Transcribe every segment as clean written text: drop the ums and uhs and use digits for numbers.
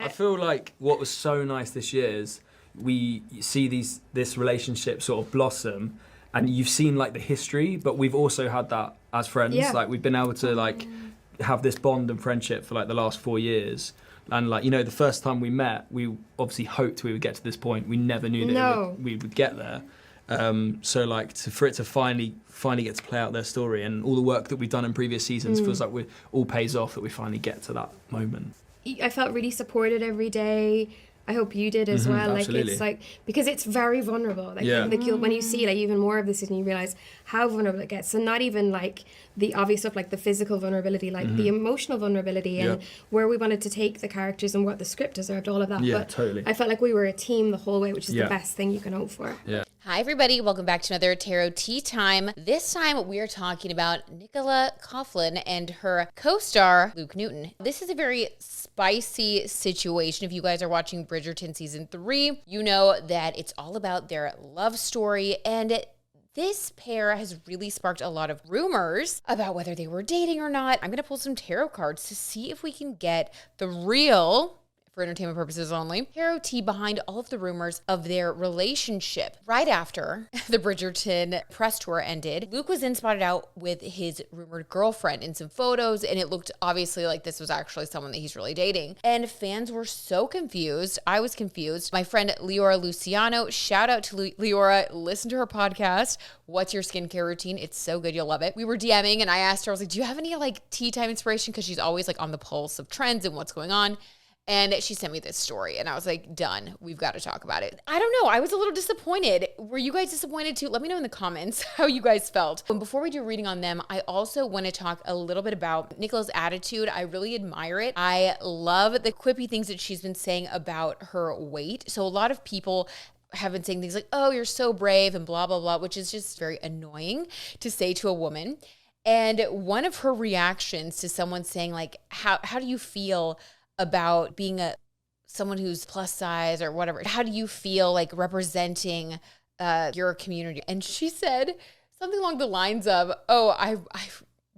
I feel like what was so nice this year is we see this relationship sort of blossom, and you've seen like the history, but we've also had that as friends. Yeah. Like we've been able to like have this bond and friendship for like the last 4 years. And like, you know, the first time we met, we obviously hoped we would get to this point. We never knew that we would get there. So like for it to finally get to play out their story, and all the work that we've done in previous seasons feels like it all pays off, that we finally get to that moment. I felt really supported every day. I hope you did as well. Absolutely. Like it's like, because it's very vulnerable. Like, when you see like even more of this season, you realize how vulnerable it gets. So not even like the obvious stuff, like the physical vulnerability, like the emotional vulnerability, and where we wanted to take the characters and what the script deserved, all of that. Yeah, but totally. I felt like we were a team the whole way, which is the best thing you can hope for. Yeah. Hi, everybody. Welcome back to another Tarot Tea Time. This time, we are talking about Nicola Coughlan and her co-star, Luke Newton. This is a very spicy situation. If you guys are watching Bridgerton Season 3, you know that it's all about their love story, and this pair has really sparked a lot of rumors about whether they were dating or not. I'm going to pull some tarot cards to see if we can get the real, for entertainment purposes only, tarot tea behind all of the rumors of their relationship. Right after the Bridgerton press tour ended, Luke was then spotted out with his rumored girlfriend in some photos, and it looked obviously like this was actually someone that he's really dating. And fans were so confused. I was confused. My friend Leora Luciano, shout out to Leora, listen to her podcast, What's Your Skincare Routine? It's so good, you'll love it. We were DMing, and I asked her, I was like, do you have any like tea time inspiration? Because she's always like on the pulse of trends and what's going on. And she sent me this story, and I was like, done. We've got to talk about it. I don't know. I was a little disappointed. Were you guys disappointed too? Let me know in the comments how you guys felt. And before we do a reading on them, I also want to talk a little bit about Nicola's attitude. I really admire it. I love the quippy things that she's been saying about her weight. So a lot of people have been saying things like, oh, you're so brave and blah, blah, blah, which is just very annoying to say to a woman. And one of her reactions to someone saying like, how do you feel about being someone who's plus size or whatever? How do you feel like representing your community? And she said something along the lines of, oh, I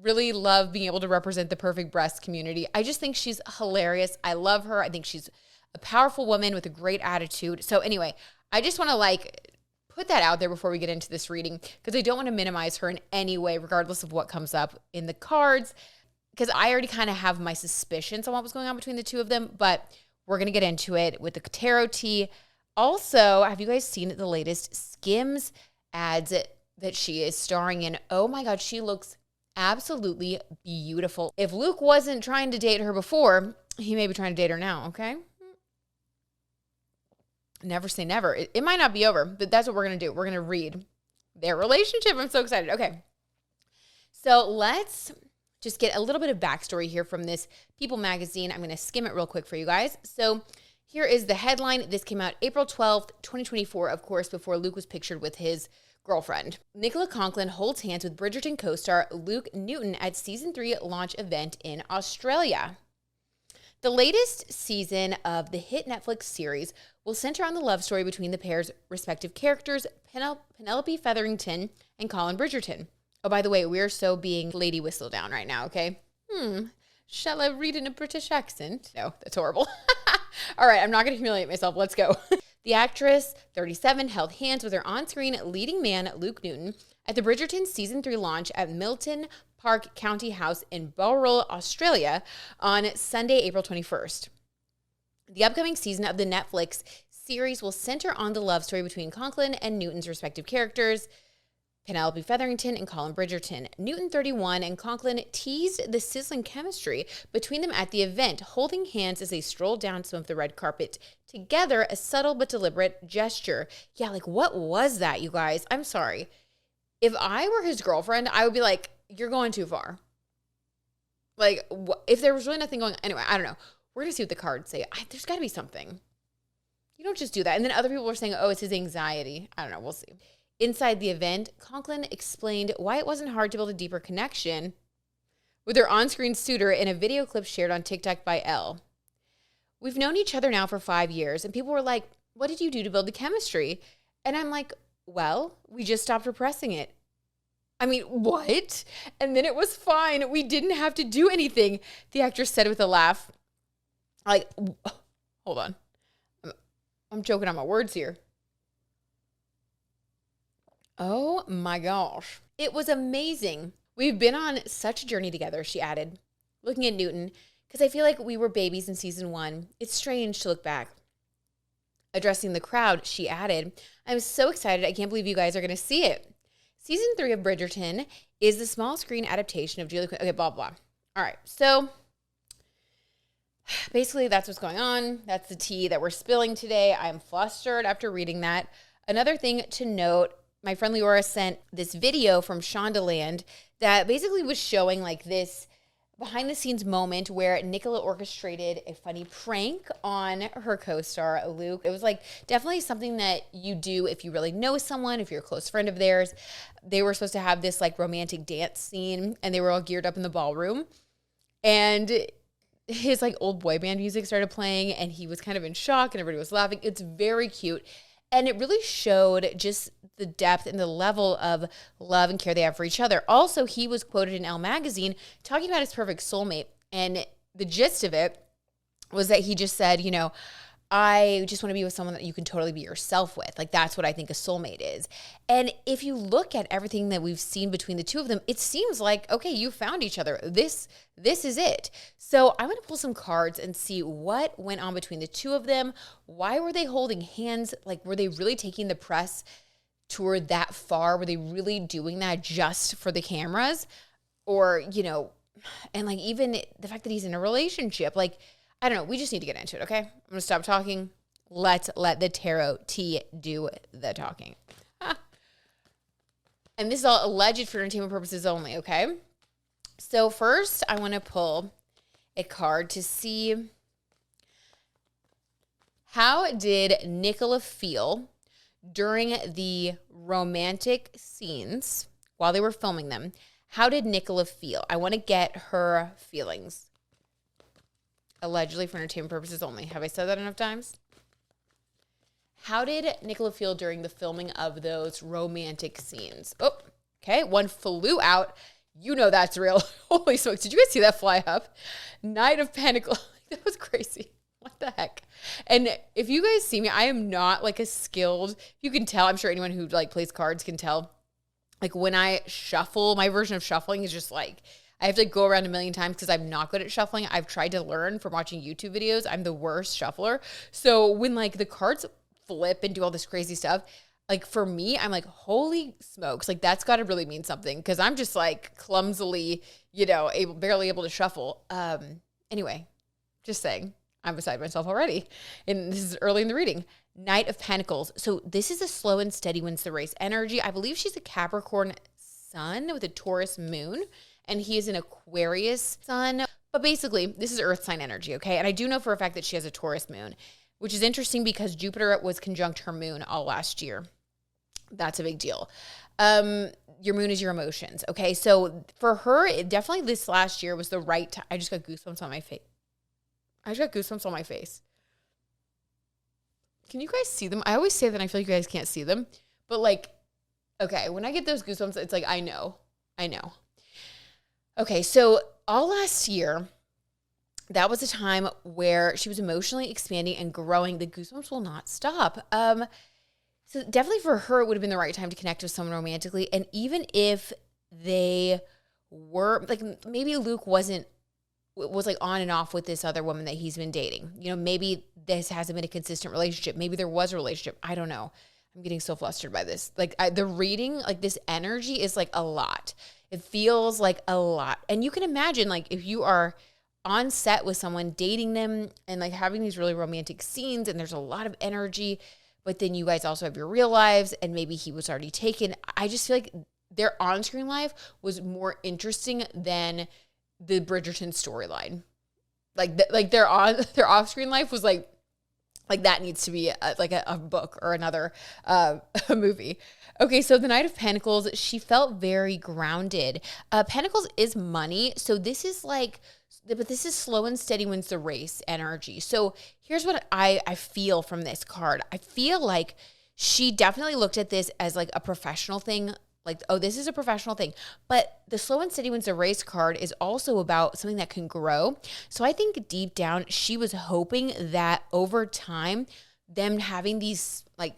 really love being able to represent the perfect breast community. I just think she's hilarious. I love her. I think she's a powerful woman with a great attitude. So anyway, I just want to like put that out there before we get into this reading, because I don't want to minimize her in any way, regardless of what comes up in the cards, because I already kind of have my suspicions on what was going on between the two of them, but we're going to get into it with the tarot tea. Also, have you guys seen the latest Skims ads that she is starring in? Oh my God, she looks absolutely beautiful. If Luke wasn't trying to date her before, he may be trying to date her now, okay? Never say never. It might not be over, but that's what we're going to do. We're going to read their relationship. I'm so excited. Okay. So let's just get a little bit of backstory here from this People magazine. I'm going to skim it real quick for you guys. So here is the headline. This came out April 12th, 2024, of course, before Luke was pictured with his girlfriend. Nicola Coughlan holds hands with Bridgerton co-star Luke Newton at season 3 launch event in Australia. The latest season of the hit Netflix series will center on the love story between the pair's respective characters, Penelope Featherington and Colin Bridgerton. Oh, by the way, we are so being Lady Whistledown right now, okay? Shall I read in a British accent? No, that's horrible. All right, I'm not going to humiliate myself. Let's go. The actress, 37, held hands with her on-screen leading man, Luke Newton, at the Bridgerton Season 3 launch at Milton Park County House in Bowral, Australia on Sunday, April 21st. The upcoming season of the Netflix series will center on the love story between Coughlan and Newton's respective characters, Penelope Featherington and Colin Bridgerton. Newton, 31, and Coughlan teased the sizzling chemistry between them at the event, holding hands as they strolled down some of the red carpet together, a subtle but deliberate gesture. Yeah, like what was that, you guys? I'm sorry. If I were his girlfriend, I would be like, you're going too far. Like, if there was really nothing going on. Anyway, I don't know. We're going to see what the cards say. There's got to be something. You don't just do that. And then other people were saying, oh, it's his anxiety. I don't know. We'll see. Inside the event, Coughlan explained why it wasn't hard to build a deeper connection with her on-screen suitor in a video clip shared on TikTok by Elle. We've known each other now for 5 years, and people were like, what did you do to build the chemistry? And I'm like, well, we just stopped repressing it. I mean, what? And then it was fine. We didn't have to do anything, the actress said with a laugh. Like, Hold on. I'm choking on my words here. Oh my gosh. It was amazing. We've been on such a journey together, she added, looking at Newton, because I feel like we were babies in season 1. It's strange to look back. Addressing the crowd, she added, I'm so excited. I can't believe you guys are going to see it. Season 3 of Bridgerton is the small screen adaptation of Julie Quinn. Okay, blah, blah. All right. So basically that's what's going on. That's the tea that we're spilling today. I'm flustered after reading that. Another thing to note, my friend Leora sent this video from Shondaland that basically was showing like this behind the scenes moment where Nicola orchestrated a funny prank on her co-star Luke. It was like definitely something that you do if you really know someone, if you're a close friend of theirs. They were supposed to have this like romantic dance scene and they were all geared up in the ballroom. And his like old boy band music started playing and he was kind of in shock and everybody was laughing. It's very cute. And it really showed just the depth and the level of love and care they have for each other. Also, he was quoted in Elle magazine talking about his perfect soulmate. And the gist of it was that he just said, you know, I just want to be with someone that you can totally be yourself with. Like, that's what I think a soulmate is. And if you look at everything that we've seen between the two of them, it seems like, okay, you found each other. This is it. So I'm going to pull some cards and see what went on between the two of them. Why were they holding hands? Like, were they really taking the press tour that far? Were they really doing that just for the cameras? Or, you know, and like even the fact that he's in a relationship, like, I don't know. We just need to get into it, okay? I'm going to stop talking. Let's let the tarot tea do the talking. And this is all alleged for entertainment purposes only, okay? So first, I want to pull a card to see how did Nicola feel during the romantic scenes while they were filming them. How did Nicola feel? I want to get her feelings. Allegedly for entertainment purposes only. Have I said that enough times? How did Nicola feel during the filming of those romantic scenes? Oh, okay. One flew out. You know that's real. Holy smokes. Did you guys see that fly up? Knight of Pentacles. That was crazy. What the heck? And if you guys see me, I am not like a skilled, you can tell, I'm sure anyone who like plays cards can tell. Like when I shuffle, my version of shuffling is just like, I have to go around a million times because I'm not good at shuffling. I've tried to learn from watching YouTube videos. I'm the worst shuffler. So when like the cards flip and do all this crazy stuff, like for me, I'm like, holy smokes. Like that's got to really mean something because I'm just like clumsily, you know, barely able to shuffle. Anyway, just saying, I'm beside myself already. And this is early in the reading. Knight of Pentacles. So this is a slow and steady wins the race energy. I believe she's a Capricorn sun with a Taurus moon. And he is an Aquarius sun. But basically, this is earth sign energy, okay? And I do know for a fact that she has a Taurus moon, which is interesting because Jupiter was conjunct her moon all last year. That's a big deal. Your moon is your emotions, okay? So for her, definitely this last year was the right time. I just got goosebumps on my face. Can you guys see them? I always say that and I feel like you guys can't see them. But like, okay, when I get those goosebumps, it's like, I know. Okay, so all last year, that was a time where she was emotionally expanding and growing. The goosebumps will not stop. So definitely for her, it would have been the right time to connect with someone romantically. And even if they were, like maybe Luke was like on and off with this other woman that he's been dating. You know, maybe this hasn't been a consistent relationship. Maybe there was a relationship. I don't know. I'm getting so flustered by this. Like the reading, like this energy is like a lot. It feels like a lot. And you can imagine like if you are on set with someone, dating them and like having these really romantic scenes and there's a lot of energy, but then you guys also have your real lives and maybe he was already taken. I just feel like their on-screen life was more interesting than the Bridgerton storyline. Like their off-screen life was like that needs to be a book or another a movie. Okay, so the Knight of Pentacles, she felt very grounded. Pentacles is money, so this is but this is slow and steady wins the race energy. So here's what I feel from this card. I feel like she definitely looked at this as like a professional thing Like, oh, this is a professional thing. But the slow and steady wins the race card is also about something that can grow. So I think deep down, she was hoping that over time, them having these like,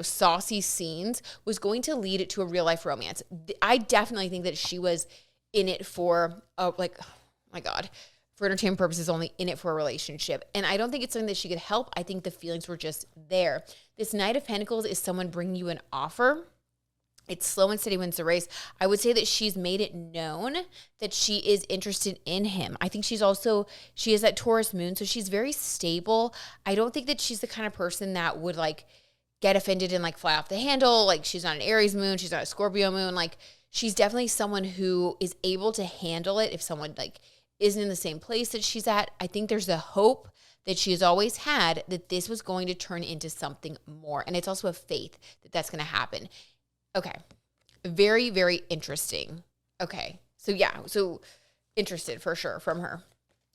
saucy scenes was going to lead to a real life romance. I definitely think that she was in it for oh my God, for entertainment purposes only, in it for a relationship. And I don't think it's something that she could help. I think the feelings were just there. This Knight of Pentacles is someone bringing you an offer. It's slow and steady wins the race. I would say that she's made it known that she is interested in him. I think she is that Taurus moon, so she's very stable. I don't think that she's the kind of person that would like get offended and like fly off the handle. Like, she's not an Aries moon. She's not a Scorpio moon. Like, she's definitely someone who is able to handle it if someone like isn't in the same place that she's at. I think there's a hope that she has always had that this was going to turn into something more. And it's also a faith that that's going to happen. Okay. Very, very interesting. Okay. So interested for sure from her,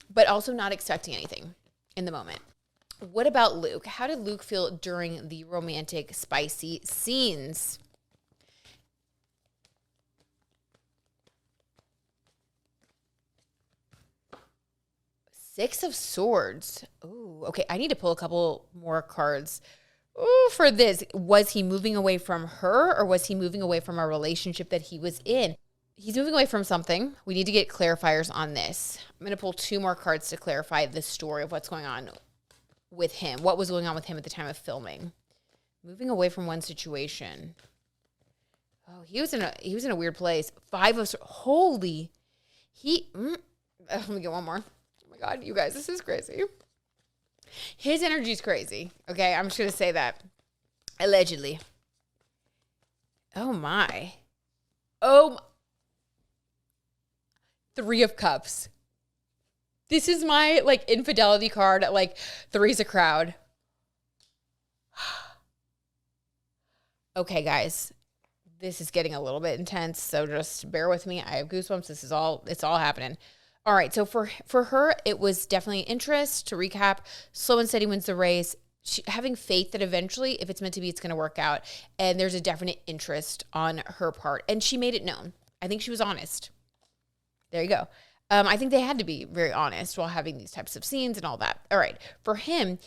but also not expecting anything in the moment. What about Luke? How did Luke feel during the romantic, spicy scenes? Six of Swords. Oh, okay. I need to pull a couple more cards. Ooh, for this. Was he moving away from her, or was he moving away from a relationship that he was in? He's moving away from something. We need to get clarifiers on this. I'm going to pull 2 more cards to clarify the story of what's going on with him. What was going on with him at the time of filming? Moving away from one situation. Oh, he was in a weird place. 5 of Swords. Holy. Let me get one more. Oh my God, you guys, this is crazy. His energy is crazy. Okay, I'm just going to say that. Allegedly. Oh my. 3 of Cups. This is my like infidelity card. Like, 3's a crowd. Okay, guys. This is getting a little bit intense, so just bear with me. I have goosebumps. It's all happening. All right, so for her, it was definitely interest. To recap, slow and steady wins the race. Having faith that eventually, if it's meant to be, it's going to work out. And there's a definite interest on her part. And she made it known. I think she was honest. There you go. I think they had to be very honest while having these types of scenes and all that. All right, for him,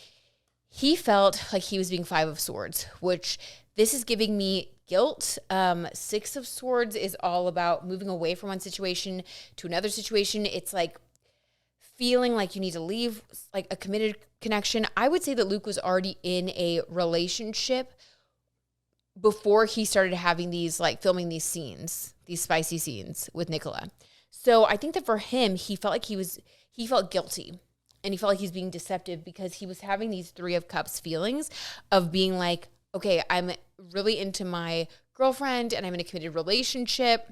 he felt like he was being 5 of Swords, which this is giving me guilt. 6 of Swords is all about moving away from one situation to another situation. It's like feeling like you need to leave like a committed connection. I would say that Luke was already in a relationship before he started having these, like, filming these scenes, these spicy scenes with Nicola. So I think that for him, he felt like he felt guilty. And he felt like he's being deceptive because he was having these 3 of Cups feelings of being like, okay, I'm really into my girlfriend and I'm in a committed relationship,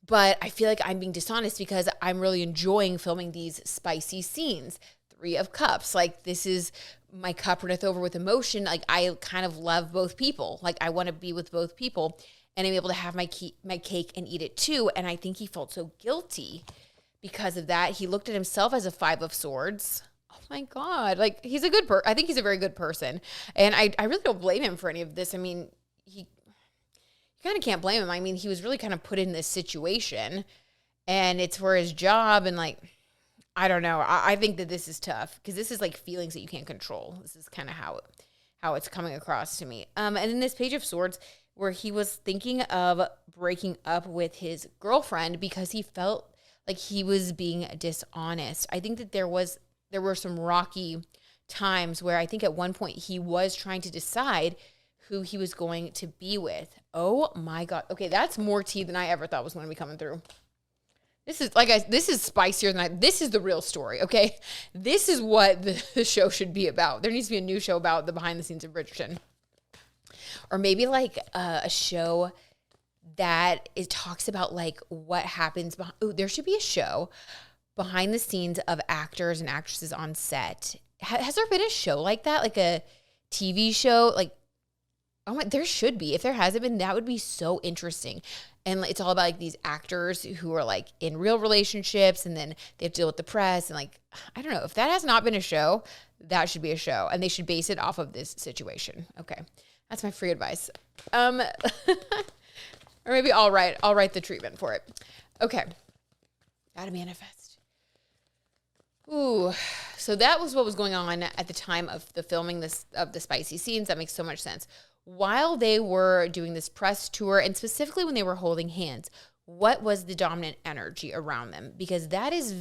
but I feel like I'm being dishonest because I'm really enjoying filming these spicy scenes. 3 of Cups, like, this is my cup runneth over with emotion. Like, I kind of love both people. Like, I want to be with both people, and I'm able to have my cake and eat it too. And I think he felt so guilty because of that. He looked at himself as a 5 of Swords. Oh my God. Like, he's a good I think he's a very good person. And I really don't blame him for any of this. I mean, you kind of can't blame him. I mean, he was really kind of put in this situation, and it's for his job. And like, I don't know. I think that this is tough because this is like feelings that you can't control. This is kind of how it's coming across to me. And then this Page of Swords, where he was thinking of breaking up with his girlfriend because he felt like he was being dishonest. I think that there were some rocky times where I think at one point he was trying to decide who he was going to be with. Oh my God. Okay, that's more tea than I ever thought was going to be coming through. This is spicier than this is the real story, okay? This is what the show should be about. There needs to be a new show about the behind the scenes of Bridgerton. Or maybe like a show that it talks about like what happens behind. Oh, there should be a show behind the scenes of actors and actresses on set. Has there been a show like that? Like a TV show? Like, oh my, there should be. If there hasn't been, that would be so interesting. And it's all about like these actors who are like in real relationships, and then they have to deal with the press. And like, I don't know, if that has not been a show, that should be a show. And they should base it off of this situation. Okay. That's my free advice. Or maybe I'll write the treatment for it. Okay. Gotta manifest. Ooh. So that was what was going on at the time of the filming of the spicy scenes. That makes so much sense. While they were doing this press tour, and specifically when they were holding hands, what was the dominant energy around them? Because that was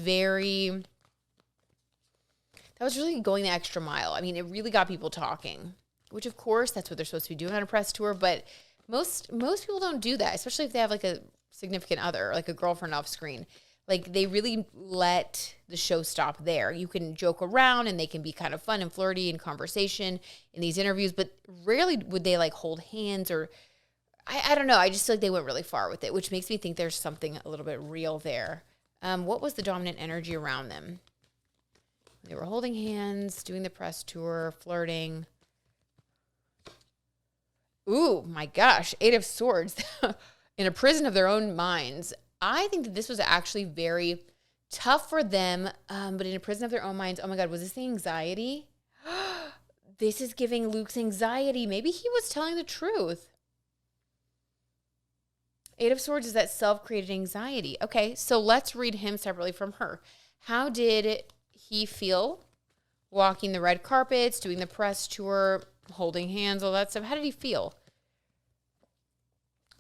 really going the extra mile. I mean, it really got people talking, which of course that's what they're supposed to be doing on a press tour. But most people don't do that, especially if they have like a significant other, like a girlfriend off screen. Like they really let the show stop there. You can joke around and they can be kind of fun and flirty in conversation in these interviews, but rarely would they like hold hands or I don't know. I just feel like they went really far with it, which makes me think there's something a little bit real there. What was the dominant energy around them? They were holding hands, doing the press tour, flirting. Ooh, my gosh. 8 of Swords. In a prison of their own minds. I think that this was actually very tough for them, but in a prison of their own minds. Oh my God, was this the anxiety? This is giving Luke's anxiety. Maybe he was telling the truth. 8 of Swords is that self-created anxiety. Okay, so let's read him separately from her. How did he feel walking the red carpets, doing the press tour, holding hands, all that stuff? How did he feel?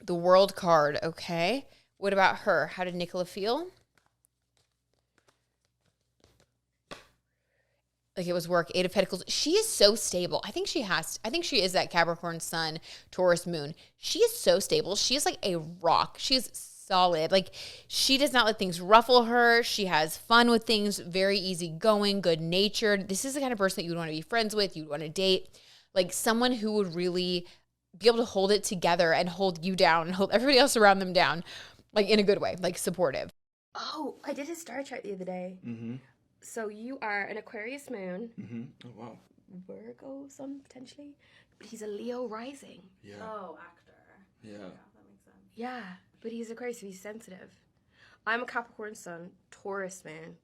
The World card, okay. What about her? How did Nicola feel? Like it was work. 8 of Pentacles. She is so stable. I think she is that Capricorn Sun, Taurus Moon. She is so stable. She is like a rock. She is solid. Like she does not let things ruffle her. She has fun with things, very easygoing, good natured. This is the kind of person that you would want to be friends with. You'd want to date. Like someone who would really be able to hold it together and hold you down and hold everybody else around them down. Like in a good way, like supportive. Oh, I did his star chart the other day. Mm-hmm. So you are an Aquarius moon. Mm-hmm. Oh, wow. Virgo sun, potentially. But he's a Leo rising. Yeah. Oh, actor. Yeah. That makes sense. Yeah, but he's Aquarius, so he's sensitive. I'm a Capricorn sun, Taurus moon,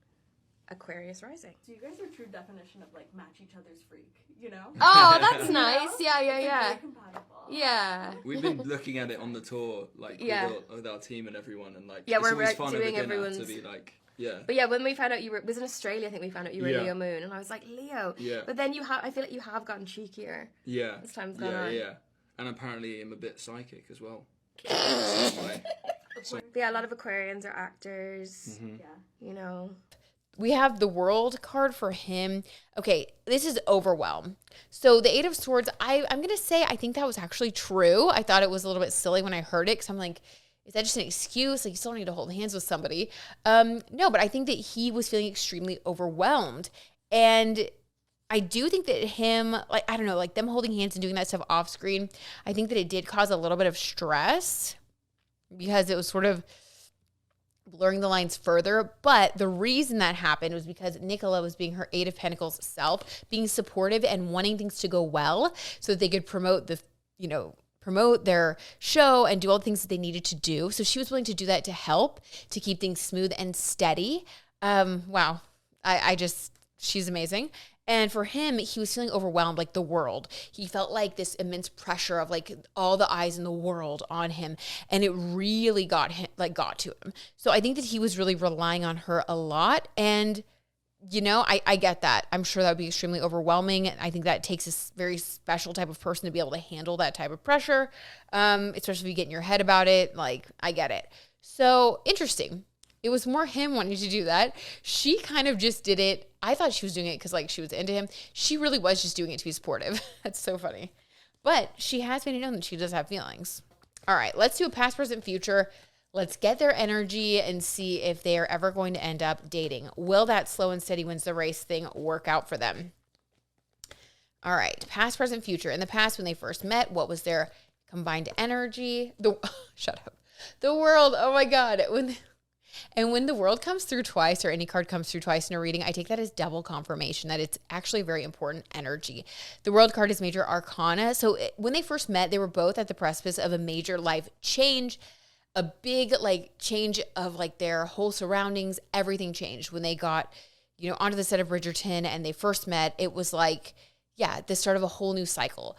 Aquarius rising. So you guys are true definition of like match each other's freak, you know? Oh, that's nice. Yeah. Very compatible. Yeah. We've been looking at it on the tour, like with our team and everyone, and like yeah, it's we're always fun doing over dinner everyone's to be like. Yeah. But yeah, when we found out it was in Australia, I think we found out you were Leo moon, and I was like, Leo. Yeah. But then I feel like you have gotten cheekier. Yeah. As time's gone on. Yeah. And apparently I'm a bit psychic as well. But yeah, a lot of Aquarians are actors. Mm-hmm. Yeah. You know. We have the World card for him. Okay, this is overwhelm. So the 8 of Swords, I'm going to say I think that was actually true. I thought it was a little bit silly when I heard it because I'm like, is that just an excuse? Like, you still need to hold hands with somebody. No, but I think that he was feeling extremely overwhelmed. And I do think that him, like, I don't know, like them holding hands and doing that stuff off screen, I think that it did cause a little bit of stress because it was sort of blurring the lines further. But the reason that happened was because Nicola was being her 8 of Pentacles self, being supportive and wanting things to go well so that they could promote their show and do all the things that they needed to do. So she was willing to do that to help, to keep things smooth and steady. Wow. She's amazing. And for him, he was feeling overwhelmed, like the world. He felt like this immense pressure of like all the eyes in the world on him. And it really got to him. So I think that he was really relying on her a lot. And you know, I get that. I'm sure that would be extremely overwhelming. I think that takes a very special type of person to be able to handle that type of pressure, especially if you get in your head about it. Like, I get it. So, interesting. It was more him wanting to do that. She kind of just did it. I thought she was doing it because, like, she was into him. She really was just doing it to be supportive. That's so funny. But she has made it known that she does have feelings. All right, let's do a past, present, future. Let's get their energy and see if they are ever going to end up dating. Will that slow and steady wins the race thing work out for them? All right. Past, present, future. In the past, when they first met, what was their combined energy? Shut up. The World. Oh my God. When the World comes through twice, or any card comes through twice in a reading, I take that as double confirmation that it's actually a very important energy. The World card is major arcana. So when they first met, they were both at the precipice of a major life change. A big change of their whole surroundings. Everything changed when they got, onto the set of Bridgerton and they first met. It was the start of a whole new cycle,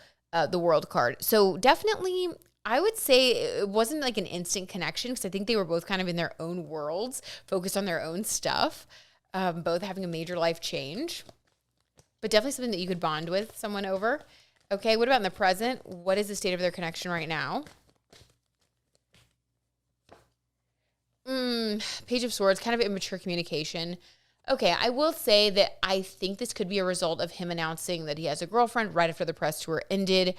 the World card. So definitely, I would say it wasn't like an instant connection because I think they were both kind of in their own worlds, focused on their own stuff, both having a major life change. But definitely something that you could bond with someone over. Okay, what about in the present? What is the state of their connection right now? Page of Swords, kind of immature communication. Okay, I will say that I think this could be a result of him announcing that he has a girlfriend right after the press tour ended,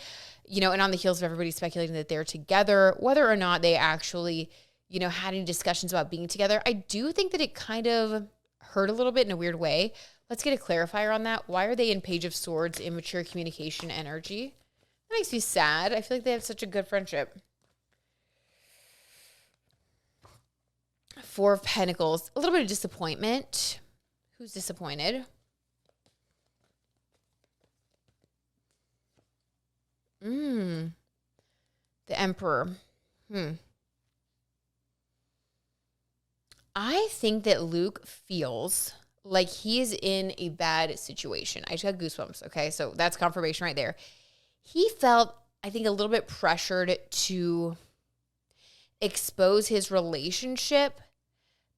you know, and on the heels of everybody speculating that they're together, whether or not they actually, you know, had any discussions about being together. I do think that it kind of hurt a little bit in a weird way. Let's get a clarifier on that. Why are they in Page of Swords, immature communication energy? That makes me sad. I feel like they have such a good friendship. Four of Pentacles, a little bit of disappointment. Who's disappointed? The Emperor. I think that Luke feels like he is in a bad situation. I just got goosebumps, okay? So that's confirmation right there. He felt, I think, a little bit pressured to expose his relationship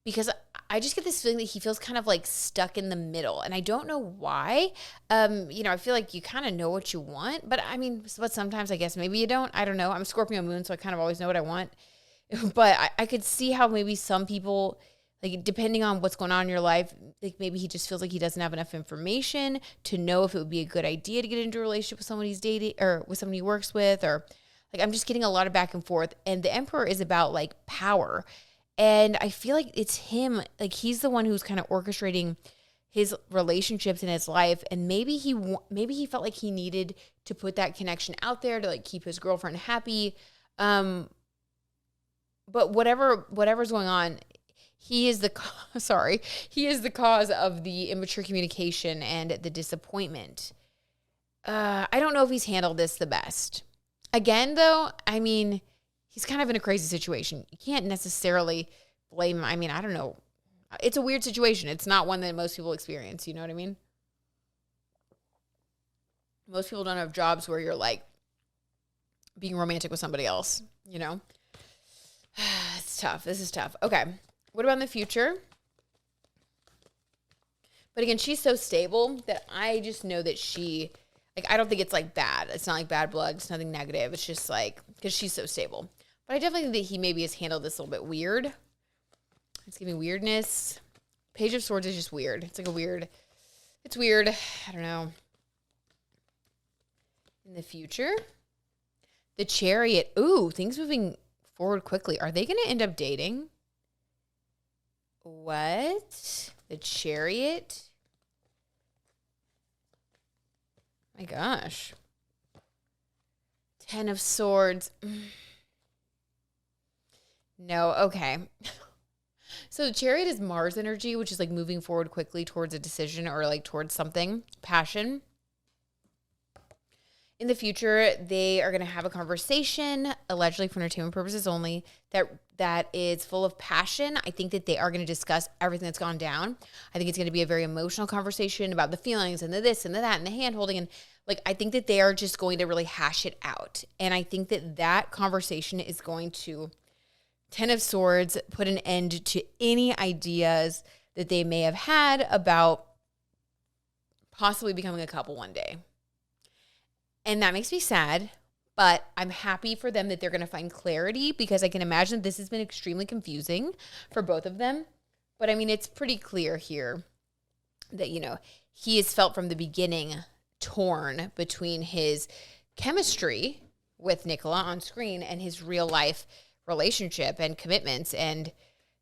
because I just get this feeling that he feels kind of like stuck in the middle. And I don't know why. You know, I feel like you kind of know what you want. But I mean, but sometimes I guess maybe you don't. I don't know. I'm Scorpio moon, so I kind of always know what I want. But I could see how maybe some people, like depending on what's going on in your life, like maybe he just feels like he doesn't have enough information to know if it would be a good idea to get into a relationship with someone he's dating or with someone he works with. Or like I'm just getting a lot of back and forth. And the Emperor is about like power. And I feel like it's him, like he's the one who's kind of orchestrating his relationships in his life. And maybe he felt like he needed to put that connection out there to like keep his girlfriend happy. But whatever's going on, he is the cause of the immature communication and the disappointment. I don't know if he's handled this the best. Again, though, I mean, he's kind of in a crazy situation. You can't necessarily blame him. I mean, I don't know. It's a weird situation. It's not one that most people experience. You know what I mean? Most people don't have jobs where you're like being romantic with somebody else, you know? It's tough. This is tough. Okay. What about in the future? But again, she's so stable that I just know that I don't think it's like bad. It's not like bad blood. It's nothing negative. It's just like, because she's so stable. But I definitely think that he maybe has handled this a little bit weird. It's giving weirdness. Page of Swords is just weird. It's weird. I don't know. In the future, the Chariot. Ooh, things moving forward quickly. Are they going to end up dating? What? The Chariot? My gosh. 10 of Swords. No, okay. So the Chariot is Mars energy, which is like moving forward quickly towards a decision or like towards something, passion. In the future, they are going to have a conversation, allegedly for entertainment purposes only, that is full of passion. I think that they are going to discuss everything that's gone down. I think it's going to be a very emotional conversation about the feelings and the this and the that and the hand holding. And like, I think that they are just going to really hash it out. And I think that that conversation is going to, 10 of Swords, put an end to any ideas that they may have had about possibly becoming a couple one day. And that makes me sad, but I'm happy for them that they're going to find clarity because I can imagine this has been extremely confusing for both of them. But I mean, it's pretty clear here that, you know, he has felt from the beginning torn between his chemistry with Nicola on screen and his real life relationship and commitments and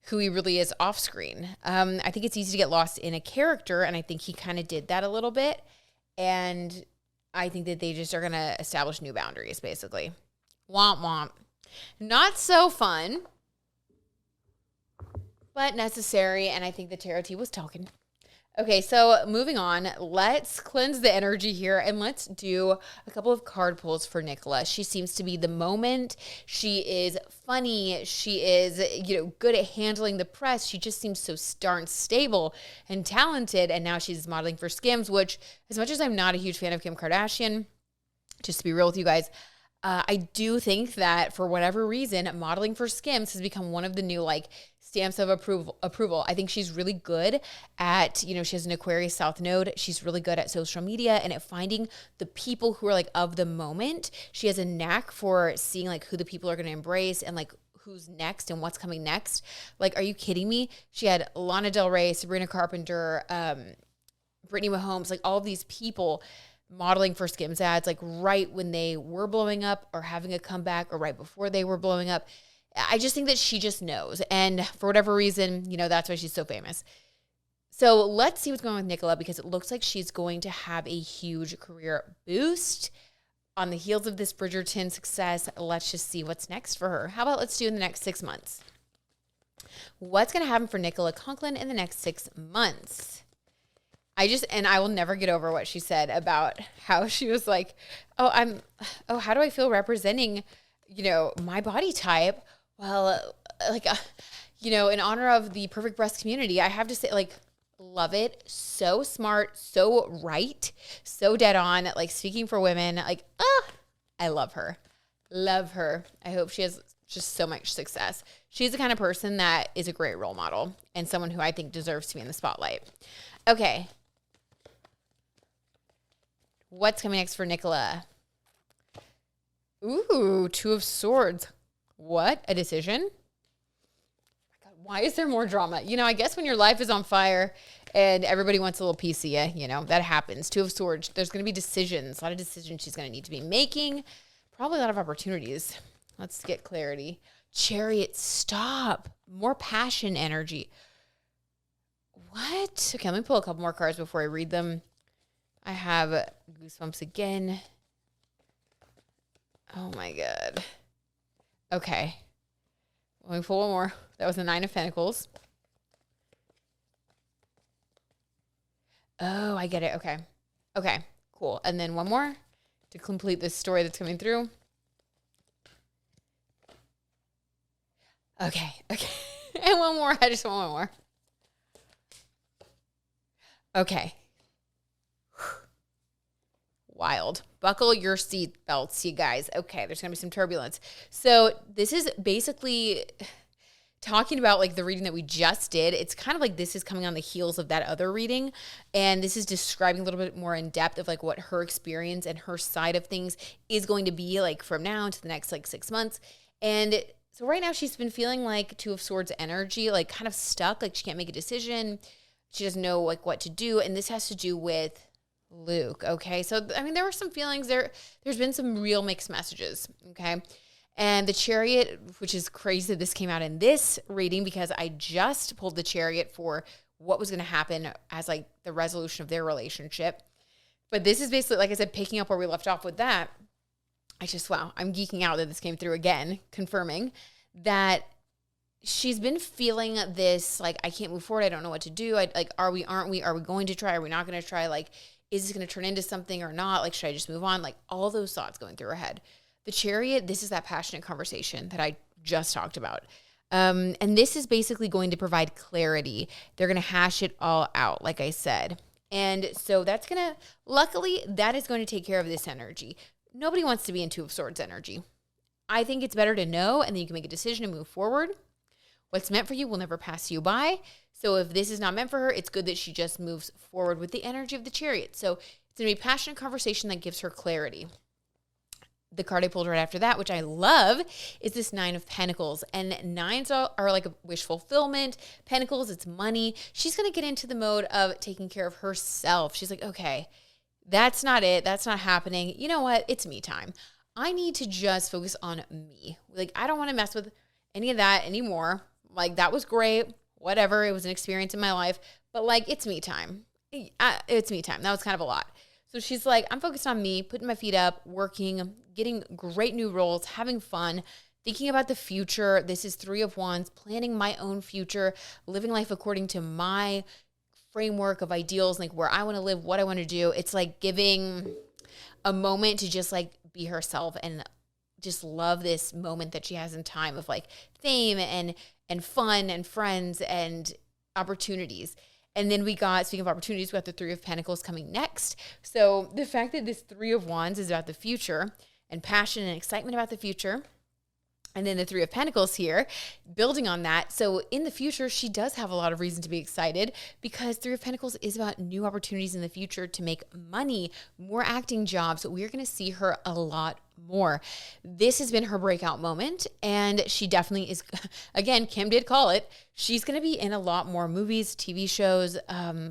who he really is off screen. I think it's easy to get lost in a character, and I think he kind of did that a little bit. And I think that they just are going to establish new boundaries, basically. Womp womp. Not so fun, but necessary. And I think the tarot tea was talking. Okay, so moving on. Let's cleanse the energy here and let's do a couple of card pulls for Nicola. She seems to be the moment. She is funny. She is, good at handling the press. She just seems so darn stable and talented. And now she's modeling for Skims, which, as much as I'm not a huge fan of Kim Kardashian, just to be real with you guys, I do think that for whatever reason, modeling for Skims has become one of the new like stamps of approval. I think she's really good at, you know, she has an Aquarius South node. She's really good at social media and at finding the people who are like of the moment. She has a knack for seeing like who the people are going to embrace and like who's next and what's coming next. Like, are you kidding me? She had Lana Del Rey, Sabrina Carpenter, Brittany Mahomes, like all of these people modeling for Skims ads, like right when they were blowing up or having a comeback or right before they were blowing up. I just think that she just knows. And for whatever reason, you know, that's why she's so famous. So let's see what's going on with Nicola, because it looks like she's going to have a huge career boost on the heels of this Bridgerton success. Let's just see what's next for her. How about let's do in the next 6 months? What's going to happen for Nicola Coughlan in the next 6 months? I will never get over what she said about how she was like, how do I feel representing, you know, my body type? Well, you know, in honor of the perfect breast community, I have to say, like, love it. So smart, so right, so dead on, like speaking for women. Like, I love her. Love her. I hope she has just so much success. She's the kind of person that is a great role model and someone who I think deserves to be in the spotlight. Okay. What's coming next for Nicola? Ooh, Two of Swords. What? A decision? God, why is there more drama? You know, I guess when your life is on fire and everybody wants a little piece of you, you know, that happens. Two of Swords. There's going to be decisions. A lot of decisions she's going to need to be making. Probably a lot of opportunities. Let's get clarity. Chariot, stop. More passion energy. What? Okay, let me pull a couple more cards before I read them. I have goosebumps again. Oh my God. Okay. Let me pull one more. That was the Nine of Pentacles. Oh, I get it. Okay. Okay, cool. And then one more to complete this story that's coming through. Okay. And one more. I just want one more. Okay. Wild. Buckle your seat belts, you guys. Okay, there's going to be some turbulence. So this is basically talking about like the reading that we just did. It's kind of like this is coming on the heels of that other reading. And this is describing a little bit more in depth of like what her experience and her side of things is going to be like from now to the next like 6 months. And so right now she's been feeling like Two of Swords energy, like kind of stuck, like she can't make a decision. She doesn't know like what to do. And this has to do with Luke, okay? So, I mean, there were some feelings there. There's been some real mixed messages, okay? And the Chariot, which is crazy that this came out in this reading because I just pulled the Chariot for what was going to happen as like the resolution of their relationship. But this is basically, like I said, picking up where we left off with that. Wow, I'm geeking out that this came through again, confirming that she's been feeling this, like, I can't move forward. I don't know what to do. Are we, aren't we? Are we going to try? Are we not going to try? Like, is this going to turn into something or not? Like, should I just move on? Like, all those thoughts going through her head. The Chariot, this is that passionate conversation that I just talked about. And this is basically going to provide clarity. They're going to hash it all out, like I said. And so that's going to, luckily, that is going to take care of this energy. Nobody wants to be in Two of Swords energy. I think it's better to know, and then you can make a decision and move forward. What's meant for you will never pass you by. So if this is not meant for her, it's good that she just moves forward with the energy of the Chariot. So it's going to be a passionate conversation that gives her clarity. The card I pulled right after that, which I love, is this Nine of Pentacles. And nines are like a wish fulfillment. Pentacles, it's money. She's going to get into the mode of taking care of herself. She's like, okay, that's not it. That's not happening. You know what? It's me time. I need to just focus on me. Like, I don't want to mess with any of that anymore. Like, that was great. Whatever. It was an experience in my life. But, like, it's me time. It's me time. That was kind of a lot. So she's like, I'm focused on me, putting my feet up, working, getting great new roles, having fun, thinking about the future. This is Three of Wands, planning my own future, living life according to my framework of ideals, like where I want to live, what I want to do. It's like giving a moment to just like be herself and just love this moment that she has in time of like fame and fun and friends and opportunities. And then we got, speaking of opportunities, we got the Three of Pentacles coming next. So the fact that this Three of Wands is about the future and passion and excitement about the future. And then the Three of Pentacles here, building on that. So in the future, she does have a lot of reason to be excited because Three of Pentacles is about new opportunities in the future to make money, more acting jobs. We're going to see her a lot more. This has been her breakout moment. And she definitely is, again, Kim did call it. She's going to be in a lot more movies, TV shows.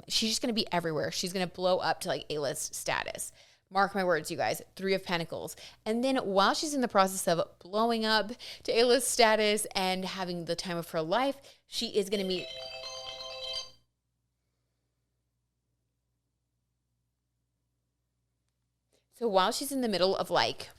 She's just going to be everywhere. She's going to blow up to like A-list status. Mark my words, you guys, Three of Pentacles. And then while she's in the process of blowing up to A-list status and having the time of her life, she is going to meet... So while she's in the middle of like,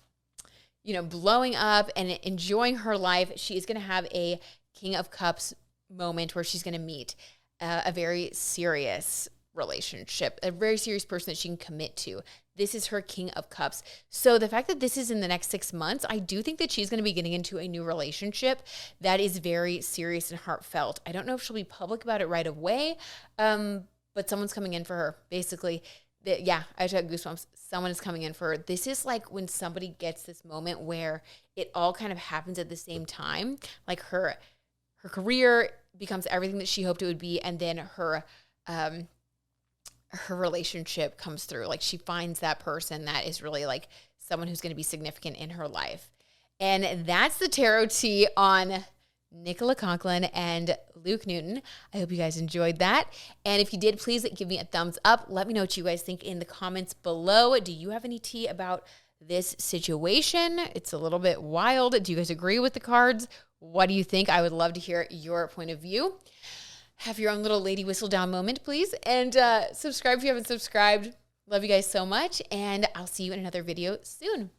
you know, blowing up and enjoying her life, she is going to have a King of Cups moment where she's going to meet a very serious relationship, a very serious person that she can commit to. This is her King of Cups. So the fact that this is in the next 6 months, I do think that she's going to be getting into a new relationship that is very serious and heartfelt. I don't know if she'll be public about it right away, but someone's coming in for her. Basically, yeah, I just got goosebumps. Someone is coming in for her. This is like when somebody gets this moment where it all kind of happens at the same time. Like her career becomes everything that she hoped it would be, and then her relationship comes through. Like she finds that person that is really like someone who's going to be significant in her life. And that's the tarot tea on Nicola Coughlan and Luke Newton. I hope you guys enjoyed that. And if you did, please give me a thumbs up. Let me know what you guys think in the comments below. Do you have any tea about this situation? It's a little bit wild. Do you guys agree with the cards? What do you think? I would love to hear your point of view. Have your own little Lady Whistledown moment, please. And subscribe if you haven't subscribed. Love you guys so much. And I'll see you in another video soon.